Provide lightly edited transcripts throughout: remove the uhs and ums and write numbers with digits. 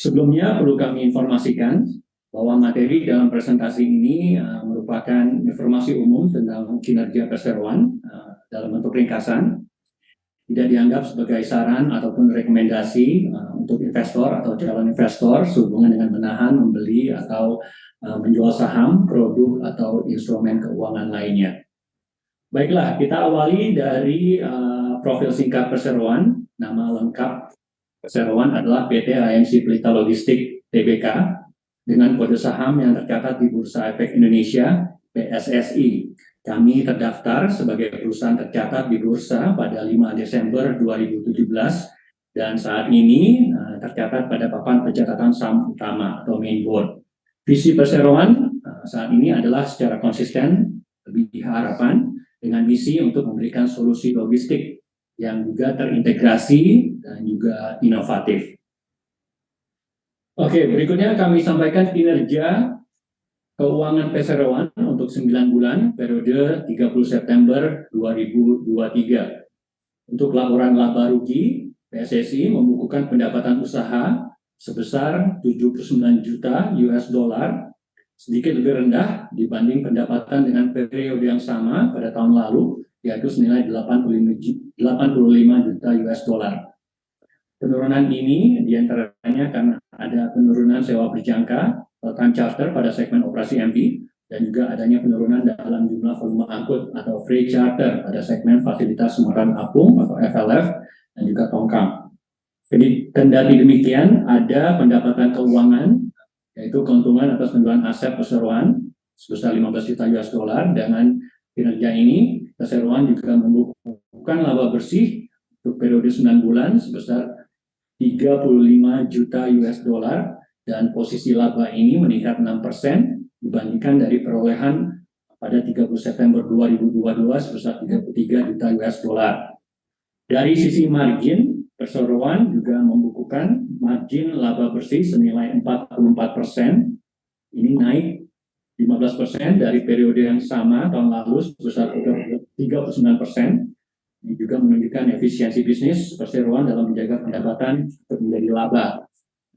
Sebelumnya perlu kami informasikan bahwa materi dalam presentasi ini merupakan informasi umum tentang kinerja perseroan dalam bentuk ringkasan, tidak dianggap sebagai saran ataupun rekomendasi untuk investor atau calon investor sehubungan dengan menahan, membeli, atau menjual saham, produk, atau instrumen keuangan lainnya. Baiklah, kita awali dari profil singkat perseroan. Nama lengkap perseroan adalah PT AMC Pelita Logistik Tbk dengan kode saham yang tercatat di Bursa Efek Indonesia (PSSI). Kami terdaftar sebagai perusahaan tercatat di bursa pada 5 Desember 2017 dan saat ini tercatat pada papan pencatatan saham utama atau main board. Visi perseroan saat ini adalah secara konsisten lebih harapan dengan misi untuk memberikan solusi logistik yang juga terintegrasi dan juga inovatif. Oke, berikutnya kami sampaikan kinerja keuangan perseroan untuk 9 bulan periode 30 September 2023. Untuk laporan laba rugi, PSSI membukukan pendapatan usaha sebesar 79 juta US dollar, sedikit lebih rendah dibanding pendapatan dengan periode yang sama pada tahun lalu, yaitu senilai 85 juta US dollar. Penurunan ini diantaranya karena ada penurunan sewa berjangka time charter pada segmen operasi MV dan juga adanya penurunan dalam jumlah volume angkut atau free charter pada segmen fasilitas muatan apung atau FLF dan juga tongkang. Kendati demikian, ada pendapatan keuangan yaitu keuntungan atas penjualan aset perseroan sebesar 15 juta US dollar. Dengan kinerja ini, perseroan juga membukukan laba bersih untuk periode 9 bulan sebesar 35 juta US dollar dan posisi laba ini meningkat 6% dibandingkan dari perolehan pada 30 September 2022 sebesar 33 juta US dollar. Dari sisi margin, perseroan juga membukukan margin laba bersih senilai 44%. Ini naik 15% dari periode yang sama tahun lalu sebesar 39%. Ini juga menunjukkan efisiensi bisnis perseroan dalam menjaga pendapatan untuk menjadi laba.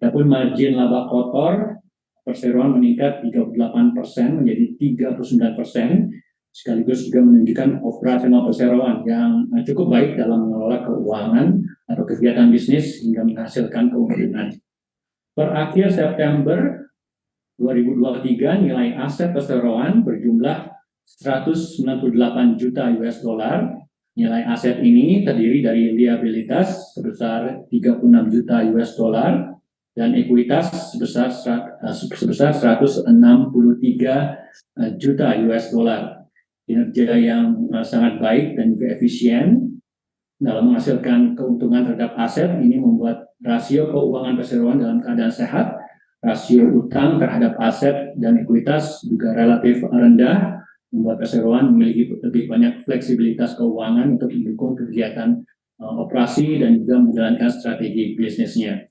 Adapun margin laba kotor perseroan meningkat 38% menjadi 39%, sekaligus juga menunjukkan operasional perseroan yang cukup baik dalam mengelola keuangan atau kegiatan bisnis hingga menghasilkan keuntungan. Per akhir September 2023, nilai aset perseroan berjumlah 198 juta US dollar. Nilai aset ini terdiri dari liabilitas sebesar 36 juta US dollar dan ekuitas sebesar 163 juta US dollar. Kinerja yang sangat baik dan juga efisien dalam menghasilkan keuntungan terhadap aset ini membuat rasio keuangan perseroan dalam keadaan sehat. Rasio utang terhadap aset dan ekuitas juga relatif rendah, membuat perseroan memiliki lebih banyak fleksibilitas keuangan untuk mendukung kegiatan operasi dan juga menjalankan strategi bisnisnya.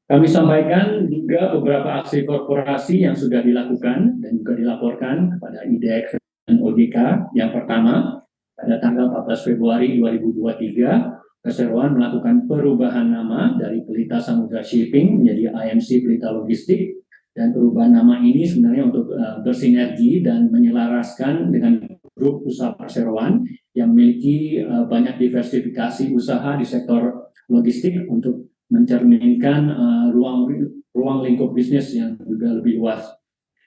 Kami sampaikan juga beberapa aksi korporasi yang sudah dilakukan dan juga dilaporkan kepada IDX dan OJK. Yang pertama, pada tanggal 14 Februari 2023, perseroan melakukan perubahan nama dari Pelita Samudra Shipping menjadi AMC Pelita Logistik, dan perubahan nama ini sebenarnya untuk bersinergi dan menyelaraskan dengan grup usaha perseroan yang memiliki banyak diversifikasi usaha di sektor logistik untuk mencerminkan ruang lingkup bisnis yang juga lebih luas.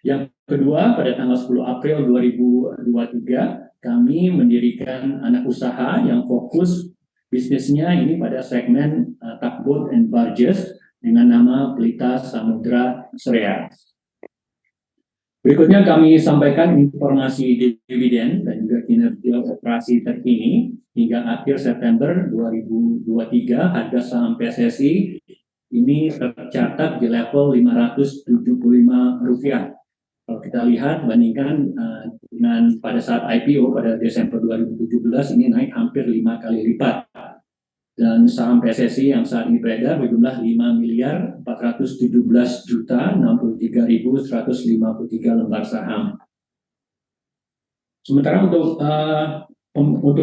Yang kedua, pada tanggal 10 April 2023, kami mendirikan anak usaha yang fokus bisnisnya ini pada segmen tugboat and barges dengan nama Pelita Samudra Shrea. Berikutnya kami sampaikan informasi dividen dan juga kinerja operasi terkini hingga akhir September 2023. Harga saham PSSI ini tercatat di level Rp575. Kalau kita lihat bandingkan dengan pada saat IPO pada Desember 2017, ini naik hampir 5 kali lipat. Dan saham PSSI yang saat ini beredar berjumlah 5.417.063.153 lembar saham. Sementara untuk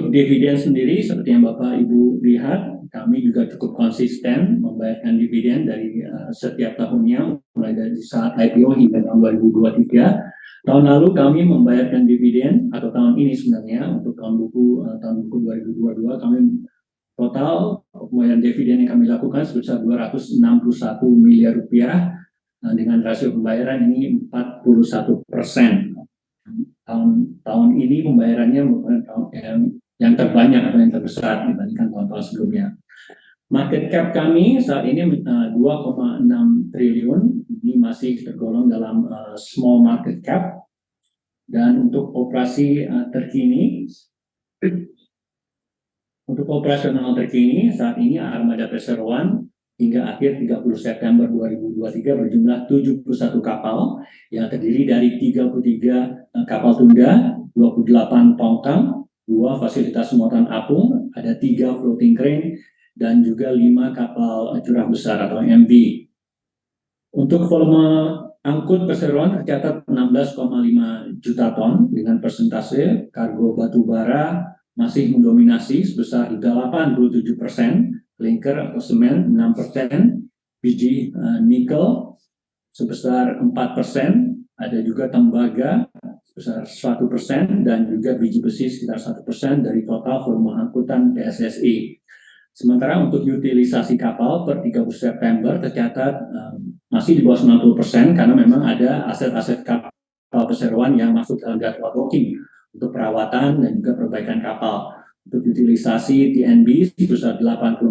dividen sendiri, seperti yang Bapak Ibu lihat, kami juga cukup konsisten membayarkan dividen dari setiap tahunnya, mulai dari saat IPO hingga tahun 2023. Tahun lalu kami membayarkan dividen, atau tahun ini sebenarnya, untuk tahun buku 2022, kami total pembayaran dividen yang kami lakukan sebesar 261 miliar rupiah, dengan rasio pembayaran ini 41%. Tahun ini pembayarannya merupakan tahun yang terbanyak atau yang terbesar dibandingkan tahun-tahun sebelumnya. Market cap kami saat ini 2,6 triliun, ini masih tergolong dalam small market cap. Dan untuk operasi terkini, untuk operasional terkini saat ini armada Perseroan hingga akhir 30 September 2023 berjumlah 71 kapal yang terdiri dari 33 kapal tunda, 28 tongkang, 2 fasilitas muatan apung, ada 3 floating crane, dan juga 5 kapal curah besar atau MV. Untuk volume angkut Perseroan tercatat 16,5 juta ton dengan persentase kargo batu bara masih mendominasi sebesar 87%, klinker atau semen 6%, biji nikel sebesar 4%, ada juga tembaga sebesar 1%, dan juga biji besi sekitar 1% dari total volume angkutan PSSI. Sementara untuk utilisasi kapal per 30 September tercatat masih di bawah 90% karena memang ada aset-aset kapal Perseroan yang masuk dalam jadwal booking untuk perawatan dan juga perbaikan kapal. Untuk utilisasi TNB sebesar 84%,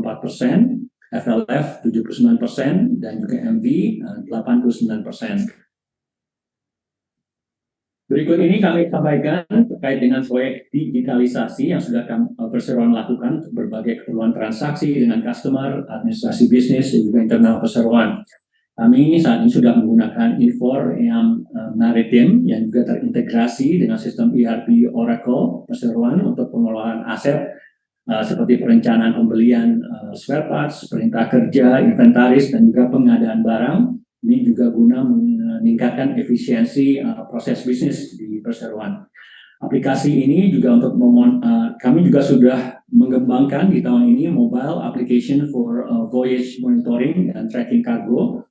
FLF 79%, dan juga MV 89%. Berikut ini kami sampaikan terkait dengan proyek digitalisasi yang sudah Perseroan lakukan untuk berbagai keperluan transaksi dengan customer, administrasi bisnis, dan juga internal Perseroan. Kami saat ini sudah menggunakan Infor yang maritim yang juga terintegrasi dengan sistem ERP Oracle Perseroan untuk pengelolaan aset seperti perencanaan pembelian spare parts, perintah kerja, inventaris, dan juga pengadaan barang. Ini juga guna meningkatkan efisiensi proses bisnis di Perseroan. Aplikasi ini juga untuk kami juga sudah mengembangkan di tahun ini mobile application for voyage monitoring dan tracking cargo.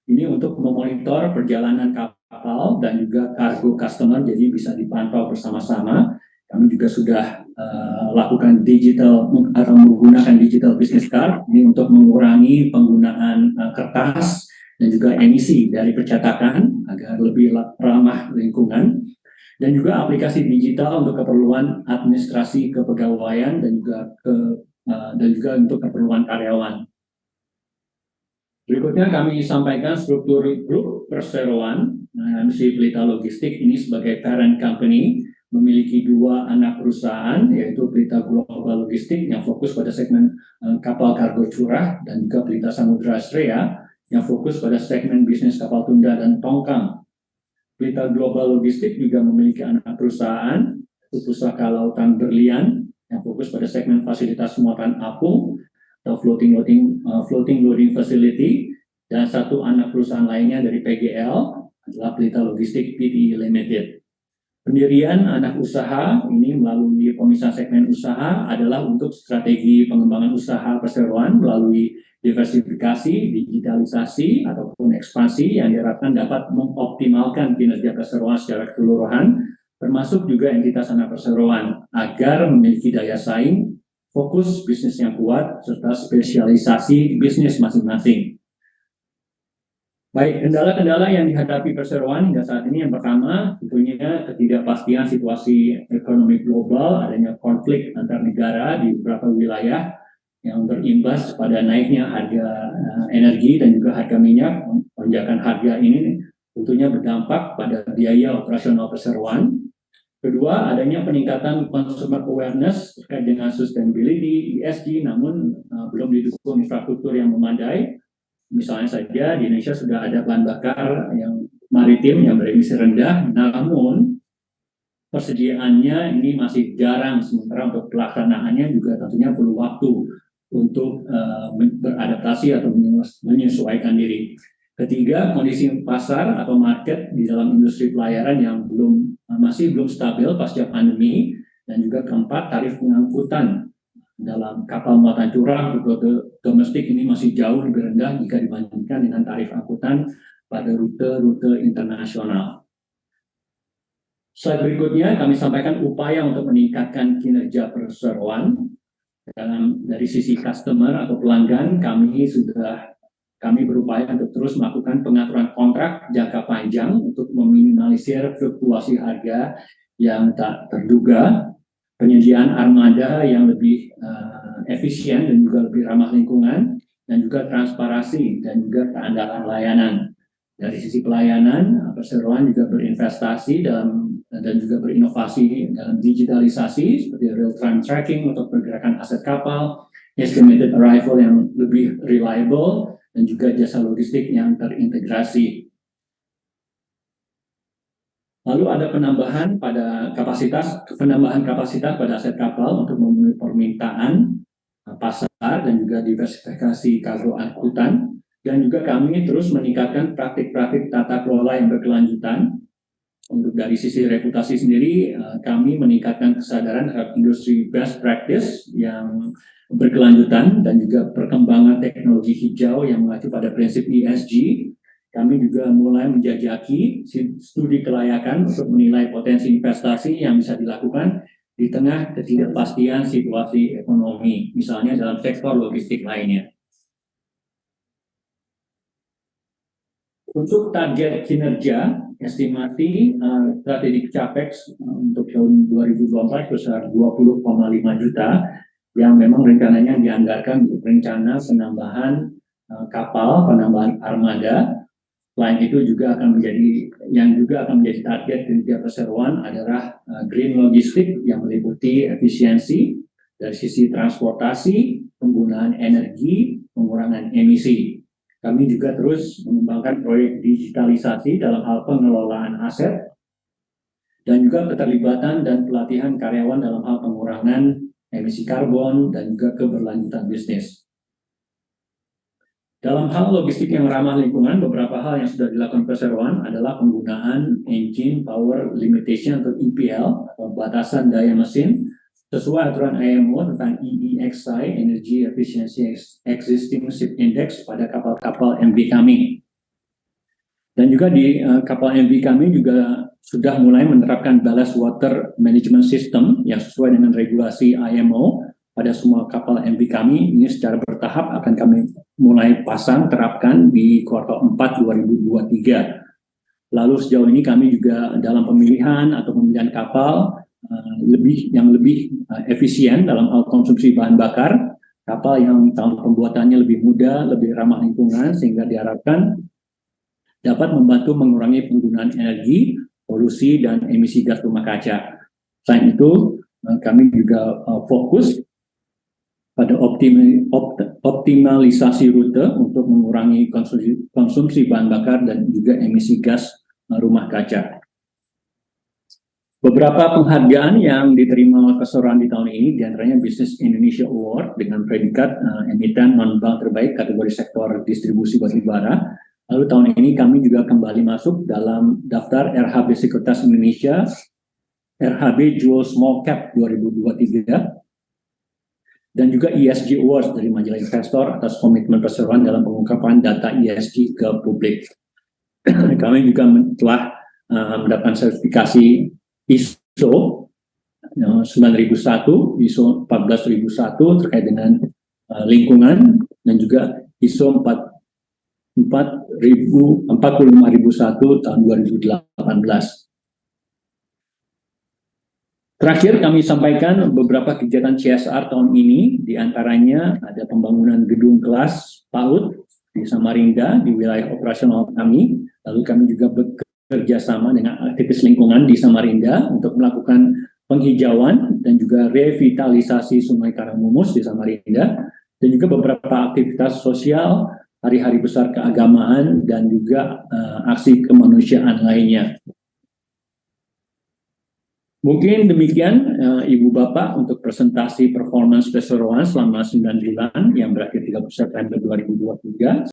Ini untuk memonitor perjalanan kapal dan juga kargo customer, jadi bisa dipantau bersama-sama. Kami juga sudah lakukan digital atau menggunakan digital business card ini untuk mengurangi penggunaan kertas dan juga emisi dari percetakan agar lebih ramah lingkungan, dan juga aplikasi digital untuk keperluan administrasi kepegawaian dan juga untuk keperluan karyawan. Berikutnya kami sampaikan struktur grup Perseroan. MC Pelita Logistik ini sebagai parent company memiliki 2 anak perusahaan, yaitu Pelita Global Logistik yang fokus pada segmen kapal kargo curah, dan juga Pelita Samudra Astrea yang fokus pada segmen bisnis kapal tunda dan tongkang. Pelita Global Logistik juga memiliki anak perusahaan, Pusaka Lautan Berlian yang fokus pada segmen fasilitas muatan apung atau floating loading facility, dan 1 anak perusahaan lainnya dari PGL adalah Pelita Logistik Pte Limited. Pendirian anak usaha ini melalui pemisahan segmen usaha adalah untuk strategi pengembangan usaha Perseroan melalui diversifikasi, digitalisasi, ataupun ekspansi yang diharapkan dapat mengoptimalkan kinerja Perseroan secara keseluruhan, termasuk juga entitas anak Perseroan agar memiliki daya saing, fokus bisnis yang kuat, serta spesialisasi bisnis masing-masing. Baik, kendala-kendala yang dihadapi Perseroan hingga saat ini, yang pertama tentunya ketidakpastian situasi ekonomi global, adanya konflik antar negara di beberapa wilayah yang berimbas pada naiknya harga energi dan juga harga minyak. Lonjakan harga ini tentunya berdampak pada biaya operasional Perseroan. Kedua, adanya peningkatan consumer awareness terkait dengan sustainability, ESG, namun belum didukung infrastruktur yang memadai. Misalnya saja di Indonesia sudah ada bahan bakar yang maritim yang beremisi rendah, namun persediaannya ini masih jarang, sementara untuk pelaksanaannya juga tentunya perlu waktu untuk beradaptasi atau menyesuaikan diri. Ketiga, kondisi pasar atau market di dalam industri pelayaran yang masih belum stabil pasca pandemi, dan juga keempat, tarif pengangkutan dalam kapal muatan curah rute domestik ini masih jauh lebih rendah jika dibandingkan dengan tarif angkutan pada rute-rute internasional. Slide berikutnya kami sampaikan upaya untuk meningkatkan kinerja perseroan. Dari sisi customer atau pelanggan, kami berupaya untuk terus melakukan pengaturan kontrak jangka panjang untuk meminimalisir fluktuasi harga yang tak terduga, penyediaan armada yang lebih efisien dan juga lebih ramah lingkungan, dan juga transparansi dan juga keandalan layanan. Dari sisi pelayanan, perseroan juga berinvestasi dan juga berinovasi dalam digitalisasi seperti real-time tracking untuk pergerakan aset kapal, estimated arrival yang lebih reliable, dan juga jasa logistik yang terintegrasi. Lalu ada penambahan kapasitas pada aset kapal untuk memenuhi permintaan pasar dan juga diversifikasi kargo angkutan. Dan juga kami terus meningkatkan praktik-praktik tata kelola yang berkelanjutan. Untuk dari sisi reputasi sendiri, kami meningkatkan kesadaran terhadap industri best practice yang berkelanjutan dan juga perkembangan teknologi hijau yang mengacu pada prinsip ESG. Kami juga mulai menjajaki studi kelayakan untuk menilai potensi investasi yang bisa dilakukan di tengah ketidakpastian situasi ekonomi, misalnya dalam sektor logistik lainnya. Untuk target kinerja, estimasi strategic capex untuk tahun 2024 besar 20,5 juta yang memang rencananya dianggarkan untuk rencana penambahan kapal, penambahan armada. Selain itu juga akan menjadi target kinerja perseroan adalah green logistik yang meliputi efisiensi dari sisi transportasi, penggunaan energi, pengurangan emisi. Kami juga terus mengembangkan proyek digitalisasi dalam hal pengelolaan aset dan juga keterlibatan dan pelatihan karyawan dalam hal pengurangan emisi karbon dan juga keberlanjutan bisnis. Dalam hal logistik yang ramah lingkungan, beberapa hal yang sudah dilakukan perseroan adalah penggunaan engine power limitation atau EPL atau batasan daya mesin sesuai aturan IMO tentang EEXI Energy Efficiency Existing Ship Index pada kapal-kapal MV kami. Dan juga di kapal MV kami juga sudah mulai menerapkan ballast water management system yang sesuai dengan regulasi IMO pada semua kapal MV kami. Ini secara bertahap akan kami mulai terapkan di kuartal 4 2023. Lalu sejauh ini kami juga dalam pemilihan kapal yang lebih efisien dalam hal konsumsi bahan bakar, kapal yang tahun pembuatannya lebih muda, lebih ramah lingkungan, sehingga diharapkan dapat membantu mengurangi penggunaan energi, polusi, dan emisi gas rumah kaca. Selain itu, kami juga fokus pada optimalisasi rute untuk mengurangi konsumsi bahan bakar dan juga emisi gas rumah kaca. Beberapa penghargaan yang diterima oleh perseroan di tahun ini, diantaranya Business Indonesia Award dengan predikat emiten non-bank terbaik kategori sektor distribusi batubara. Lalu tahun ini kami juga kembali masuk dalam daftar RHB Sekuritas Indonesia, RHB Jewel Small Cap 2023, dan juga ESG Awards dari majalah investor atas komitmen perseroan dalam pengungkapan data ESG ke publik. Kami juga telah mendapatkan sertifikasi ISO 9001, ISO 14001 terkait dengan lingkungan, dan juga ISO 45001 tahun 2018. Terakhir kami sampaikan beberapa kegiatan CSR tahun ini, diantaranya ada pembangunan gedung kelas PAUD di Samarinda di wilayah operasional kami. Lalu kami juga bekerja sama dengan aktivis lingkungan di Samarinda untuk melakukan penghijauan dan juga revitalisasi Sungai Karangmumus di Samarinda, dan juga beberapa aktivitas sosial, hari-hari besar keagamaan, dan juga aksi kemanusiaan lainnya. Mungkin demikian Ibu Bapak untuk presentasi performance perseroan selama 9 bulan yang berakhir 30 September 2023.